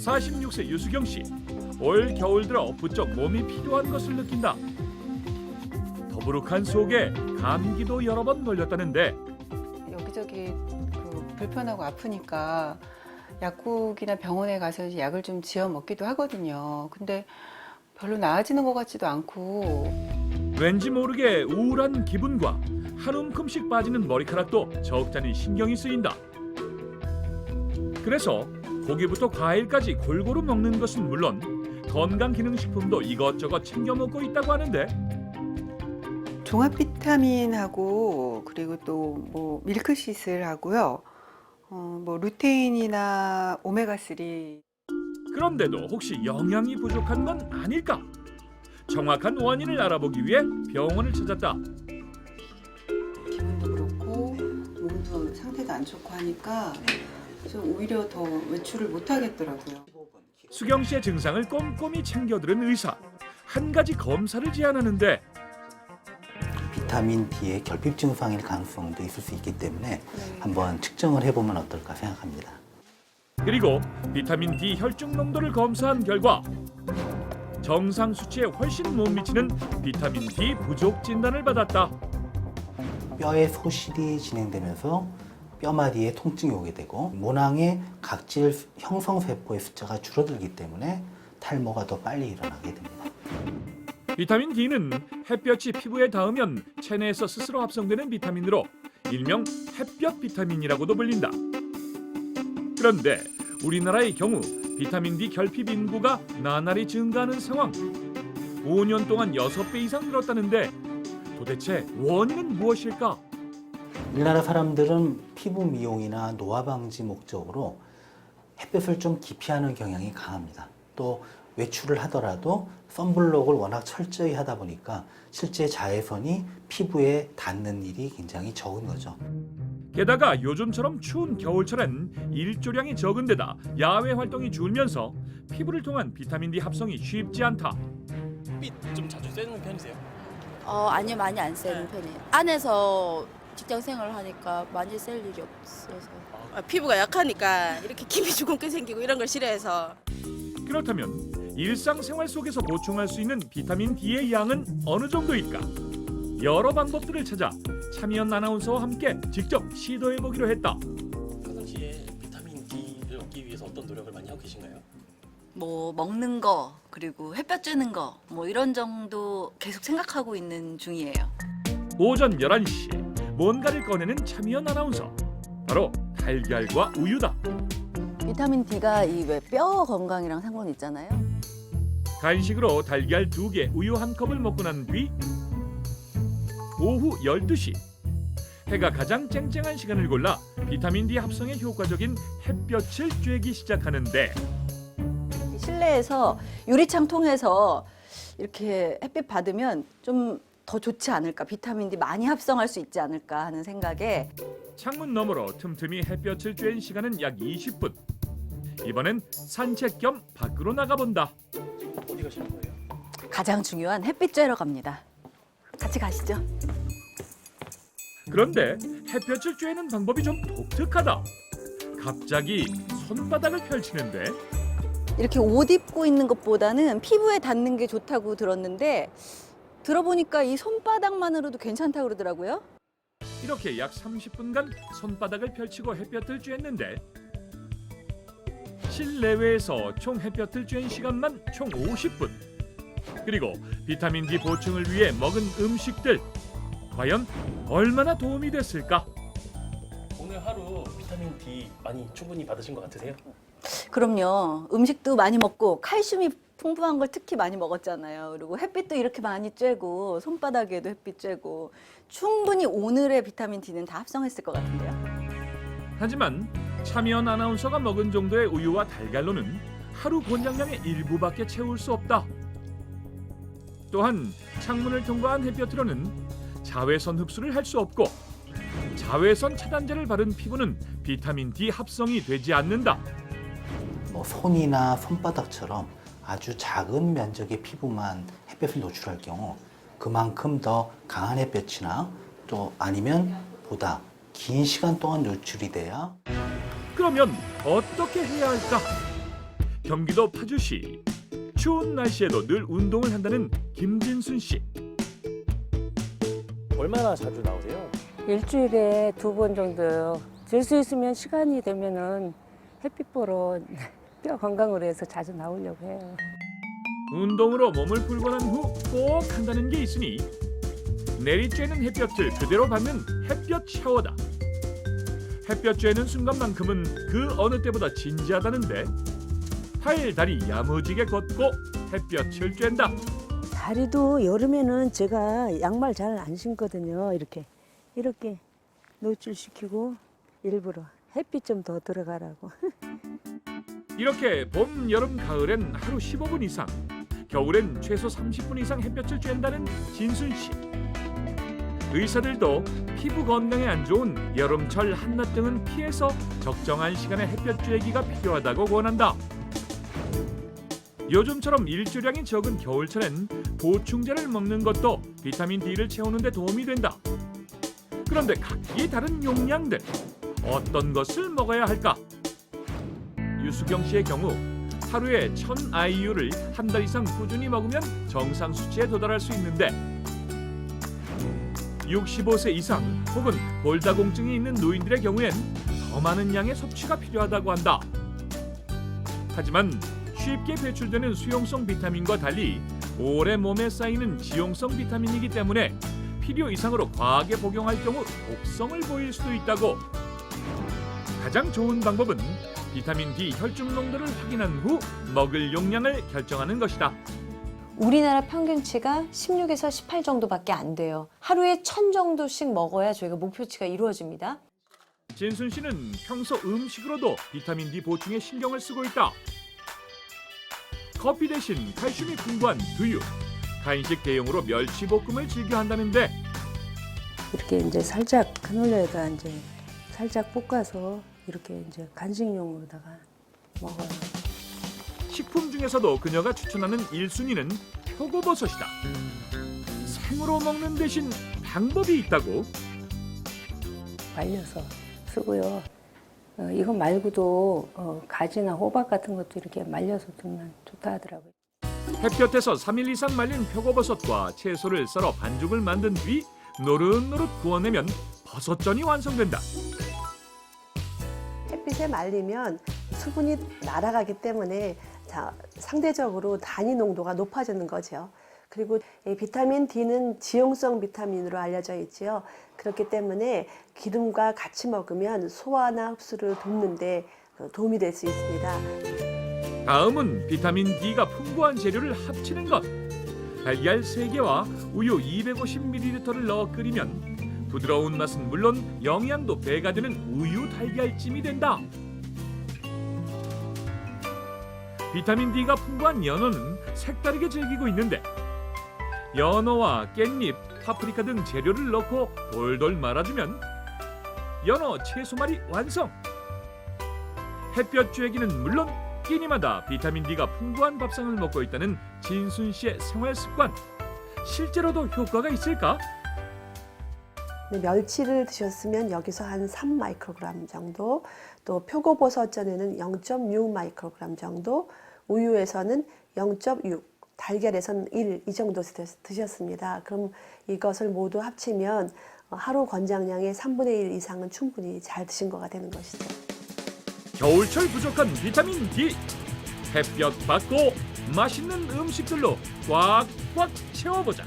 46세 유수경 씨. 올 겨울 들어 부쩍 몸이 피로한 것을 느낀다. 더부룩한 속에 감기도 여러 번 걸렸다는데 여기저기 불편하고 아프니까 약국이나 병원에 가서 이제 약을 좀 지어 먹기도 하거든요. 근데 별로 나아지는 것 같지도 않고 왠지 모르게 우울한 기분과 한 움큼씩 빠지는 머리카락도 적잖이 신경이 쓰인다. 그래서 고기부터 과일까지 골고루 먹는 것은 물론 건강기능식품도 이것저것 챙겨 먹고 있다고 하는데 종합 비타민하고 그리고 또 뭐 밀크시슬 하고요. 뭐 루테인이나 오메가3 그런데도 혹시 영양이 부족한 건 아닐까? 정확한 원인을 알아보기 위해 병원을 찾았다. 기분도 그렇고 몸도 상태도 안 좋고 하니까 좀 오히려 더 외출을 못 하겠더라고요. 수경 씨의 증상을 꼼꼼히 챙겨 들은 의사. 한 가지 검사를 제안하는데 비타민 D의 결핍 증상일 가능성도 있을 수 있기 때문에 한번 측정을 해보면 어떨까 생각합니다. 그리고 비타민 D 혈중 농도를 검사한 결과 정상 수치에 훨씬 못 미치는 비타민 D 부족 진단을 받았다. 뼈의 소실이 진행되면서 뼈마디에 통증이 오게 되고 모낭의 각질 형성세포의 숫자가 줄어들기 때문에 탈모가 더 빨리 일어나게 됩니다. 비타민 D는 햇볕이 피부에 닿으면 체내에서 스스로 합성되는 비타민으로 일명 햇볕 비타민이라고도 불린다. 그런데 우리나라의 경우 비타민 D 결핍 인구가 나날이 증가하는 상황. 5년 동안 6배 이상 늘었다는데 도대체 원인은 무엇일까? 우리나라 사람들은 피부 미용이나 노화 방지 목적으로 햇볕을 좀 기피하는 경향이 강합니다. 또 외출을 하더라도 선블록을 워낙 철저히 하다 보니까 실제 자외선이 피부에 닿는 일이 굉장히 적은 거죠. 게다가 요즘처럼 추운 겨울철엔 일조량이 적은 데다 야외 활동이 줄면서 피부를 통한 비타민 D 합성이 쉽지 않다. 빛 좀 자주 쐬는 편이세요? 아니요, 많이 안 쐬는 편이에요. 안에서 직장 생활을 하니까 많이 쐴 일이 없어서. 피부가 약하니까 이렇게 기미 주근깨 생기고 이런 걸 싫어해서. 그렇다면 일상생활 속에서 보충할 수 있는 비타민 D의 양은 어느 정도일까? 여러 방법들을 찾아 차미연 아나운서와 함께 직접 시도해보기로 했다. 평상시에 비타민 D를 얻기 위해서 어떤 노력을 많이 하고 계신가요? 뭐 먹는 거 그리고 햇볕 쬐는 거 뭐 이런 정도 계속 생각하고 있는 중이에요. 오전 11시 뭔가를 꺼내는 차미연 아나운서. 바로 달걀과 우유다. 비타민 D가 이 왜 뼈 건강이랑 상관 있잖아요. 간식으로 달걀 2개, 우유 1컵을 먹고 난 뒤 오후 12시 해가 가장 쨍쨍한 시간을 골라 비타민 D 합성에 효과적인 햇볕을 쬐기 시작하는데 실내에서 유리창 통해서 이렇게 햇빛 받으면 좀 더 좋지 않을까, 비타민 D 많이 합성할 수 있지 않을까 하는 생각에 창문 너머로 틈틈이 햇볕을 쬐는 시간은 약 20분. 이번엔 산책 겸 밖으로 나가본다. 어디 가시는 거예요? 가장 중요한 햇빛 쬐러 갑니다. 같이 가시죠. 그런데 햇볕을 쬐는 방법이 좀 독특하다. 갑자기 손바닥을 펼치는데 이렇게 옷 입고 있는 것보다는 피부에 닿는 게 좋다고 들었는데 들어보니까 이 손바닥만으로도 괜찮다고 그러더라고요. 이렇게 약 30분간 손바닥을 펼치고 햇볕을 쬐는데 실내외에서 총 햇볕을 쬐는 시간만 총 50분. 그리고 비타민 D 보충을 위해 먹은 음식들 과연 얼마나 도움이 됐을까? 오늘 하루 비타민 D 많이 충분히 받으신 것 같으세요? 그럼요. 음식도 많이 먹고 칼슘이 풍부한 걸 특히 많이 먹었잖아요. 그리고 햇빛도 이렇게 많이 쬐고 손바닥에도 햇빛 쬐고 충분히 오늘의 비타민 D는 다 합성했을 것 같은데요. 하지만 차미연 아나운서가 먹은 정도의 우유와 달걀로는 하루 권장량의 일부밖에 채울 수 없다. 또한 창문을 통과한 햇볕으로는 자외선 흡수를 할 수 없고 자외선 차단제를 바른 피부는 비타민 D 합성이 되지 않는다. 뭐 손이나 손바닥처럼 아주 작은 면적의 피부만 햇볕을 노출할 경우 그만큼 더 강한 햇볕이나 또 아니면 보다 긴 시간 동안 노출이 돼야 그러면 어떻게 해야 할까? 경기도 파주시. 추운 날씨에도 늘 운동을 한다는 김진순 씨. 얼마나 자주 나오세요? 일주일에 2번 정도요. 될 수 있으면 시간이 되면은 햇빛 보러 뼈 건강을 위해서 자주 나오려고 해요. 운동으로 몸을 풀고 난 후 꼭 한다는 게 있으니 내리쬐는 햇볕을 그대로 받는 햇볕 샤워다. 햇볕 쬐는 순간만큼은 그 어느 때보다 진지하다는데 팔, 다리 야무지게 걷고 햇볕을 쬐다. 다리도 여름에는 제가 양말 잘 안 신거든요. 이렇게 노출시키고 일부러 햇빛 좀 더 들어가라고. 이렇게 봄, 여름, 가을엔 하루 15분 이상, 겨울엔 최소 30분 이상 햇볕을 쬐는다는 진순 씨. 의사들도 피부 건강에 안 좋은 여름철 한낮 등은 피해서 적정한 시간에 햇볕 쬐기가 필요하다고 권한다. 요즘처럼 일조량이 적은 겨울철엔 보충제를 먹는 것도 비타민 D를 채우는 데 도움이 된다. 그런데 각기 다른 용량들, 어떤 것을 먹어야 할까? 유수경 씨의 경우 하루에 1000IU를 한 달 이상 꾸준히 먹으면 정상 수치에 도달할 수 있는데 65세 이상 혹은 골다공증이 있는 노인들의 경우엔 더 많은 양의 섭취가 필요하다고 한다. 하지만 쉽게 배출되는 수용성 비타민과 달리 오래 몸에 쌓이는 지용성 비타민이기 때문에 필요 이상으로 과하게 복용할 경우 독성을 보일 수도 있다고. 가장 좋은 방법은 비타민 D 혈중 농도를 확인한 후 먹을 용량을 결정하는 것이다. 우리나라 평균치가 16에서 18 정도밖에 안 돼요. 하루에 1000 정도씩 먹어야 저희가 목표치가 이루어집니다. 진순 씨는 평소 음식으로도 비타민 D 보충에 신경을 쓰고 있다. 커피 대신 칼슘이 풍부한 두유, 간식 대용으로 멸치볶음을 즐겨 한다는데 이렇게 이제 살짝 카놀라에다 이제 살짝 볶아서 이렇게 이제 간식용으로다가 먹어요. 식품 중에서도 그녀가 추천하는 1순위는 표고버섯이다. 생으로 먹는 대신 방법이 있다고. 말려서 쓰고요. 이거 말고도 가지나 호박 같은 것도 이렇게 말려서 두면 좋다 하더라고요. 햇볕에서 3일 이상 말린 표고버섯과 채소를 썰어 반죽을 만든 뒤 노릇노릇 구워내면 버섯전이 완성된다. 햇빛에 말리면 수분이 날아가기 때문에 상대적으로 단위 농도가 높아지는 거죠. 그리고 이 비타민 D는 지용성 비타민으로 알려져 있지요. 그렇기 때문에 기름과 같이 먹으면 소화나 흡수를 돕는 데 도움이 될 수 있습니다. 다음은 비타민 D가 풍부한 재료를 합치는 것. 달걀 3개와 우유 250ml를 넣어 끓이면 부드러운 맛은 물론 영양도 배가 되는 우유 달걀찜이 된다. 비타민 D가 풍부한 연어는 색다르게 즐기고 있는데 연어와 깻잎, 파프리카 등 재료를 넣고 돌돌 말아주면 연어 채소말이 완성! 햇볕 쬐기는 물론 끼니마다 비타민 D가 풍부한 밥상을 먹고 있다는 진순 씨의 생활 습관. 실제로도 효과가 있을까? 멸치를 드셨으면 여기서 한 3 마이크로그램 정도, 또 표고버섯전에는 0.6 마이크로그램 정도, 우유에서는 0.6, 달걀에서는 1, 이 정도 드셨습니다. 그럼 이것을 모두 합치면 하루 권장량의 3분의 1 이상은 충분히 잘 드신 거가 되는 것이죠. 겨울철 부족한 비타민 D. 햇볕 받고 맛있는 음식들로 꽉꽉 채워보자.